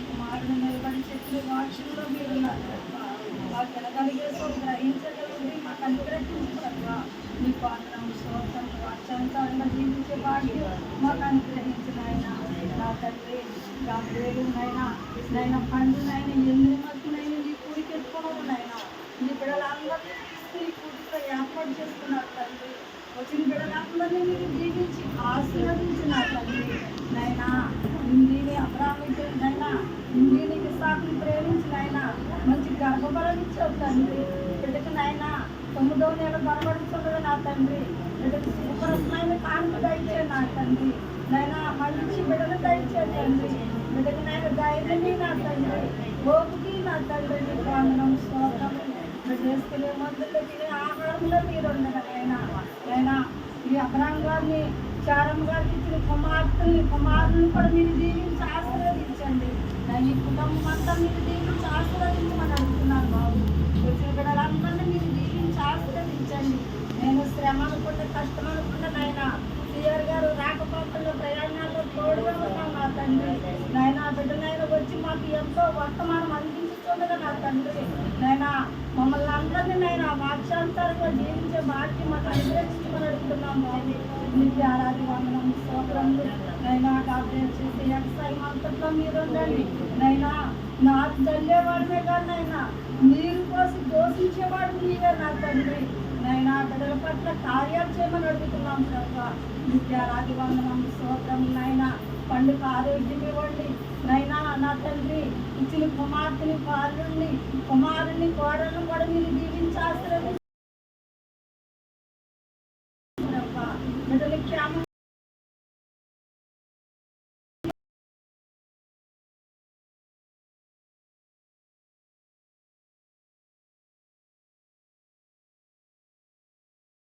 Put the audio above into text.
కుమారుడు నిలబడి చెప్పిన వాక్యంలో మీరు తినగలిగే గ్రహించగలిగి మాకు అనుగ్రహించగలరా మీకు అందరం స్తోత్రం వాక్యాంతాలుగా జీవించే భాగ్యం మాకు అనుగ్రహించిన ఆయన నా తండ్రి గాబ్రేలునైనా నైనా పండునైనా ఎన్ని మధ్యనైనా నీ కూడికి ఎత్తుకోవడం నీ బిడ్డలందరినీ తీసుకుని కూడితో ఏర్పాటు చేసుకున్నారు తండ్రి వచ్చిన బిడ్డలందరినీ మీరు దీవించి ఆశీర్వదించినారు తండ్రి నైనా హిందీని అబ్రాహ్మించినైనా హిందీని విశాఖని ప్రేమించిన ఆయన మంచి గర్భఫలం ఇచ్చావు తండ్రి బిడ్డకి నాయనా 9వ నెల బలపడుతున్నది నా తండ్రి బిడ్డకి శుభ్రమైన కానుక దయచేయండి నా తండ్రి నైనా మంచి బిడ్డను దయచేయండి తండ్రి బిడ్డకి నాయన ధైర్యమే నా తండ్రి ఓపికి నా తండ్రి నీకు వందనం స్తోత్రం బిడ్డ వేసుకునే మందుల్లో తినే ఆహారంలో మీరు ఉండగా నైనా ఈ అబ్రాహం గారిని చారం గారికి ఇచ్చిన కుమారులను కూడా మీరు దీవించి ఆశీర్వదించండి ఈ కుటుంబం అంతా మీరు దీవించి ఆశీర్వదించమని అడుగుతున్నాను బాబు వచ్చిన బిడ్డలందరినీ మీరు దీవించి ఆశీర్వదించండి నేను శ్రమ అనుకుంటే కష్టం అనుకుంటే నాయన సిఆర్ గారు రాకపోకల్లో ప్రయాణాల్లో తోడుగా ఉన్నాం నా తండ్రి నాయన బిడ్డనైనా వచ్చి మాకు ఎంతో వర్తమానం అందించుతుండగా నా తండ్రి నైనా మమ్మల్ని అందరినీ నైనా వాక్యాంతరంగా జీవించే భాగ్యం మాకు అనుగ్రహించమని అడుగుతున్నాం బాబు నీకు ఆరాధి వందనం స్తోత్రములు నైనా కాపరేట్ చేసే వ్యవసాయం అంతట్లో మీరు ఉండండి నైనా నాకు చల్లేవాడినే కానీ నైనా నీరు కోసం దోషించేవాడు నీవే నా తండ్రి నైనా బిడ్డల పట్ల కార్యాలు చేయమని అడుగుతున్నాం ప్రభావ నీకు ఆరాధి వందనం స్తోత్రములు నైనా పండుగ ఆరోగ్యం ఇవ్వండి నైనా నా తండ్రి ఇచ్చిన కుమార్తెని కుమారుని కోడలను కూడా మీరు దీవించి ఆశీర్వదించి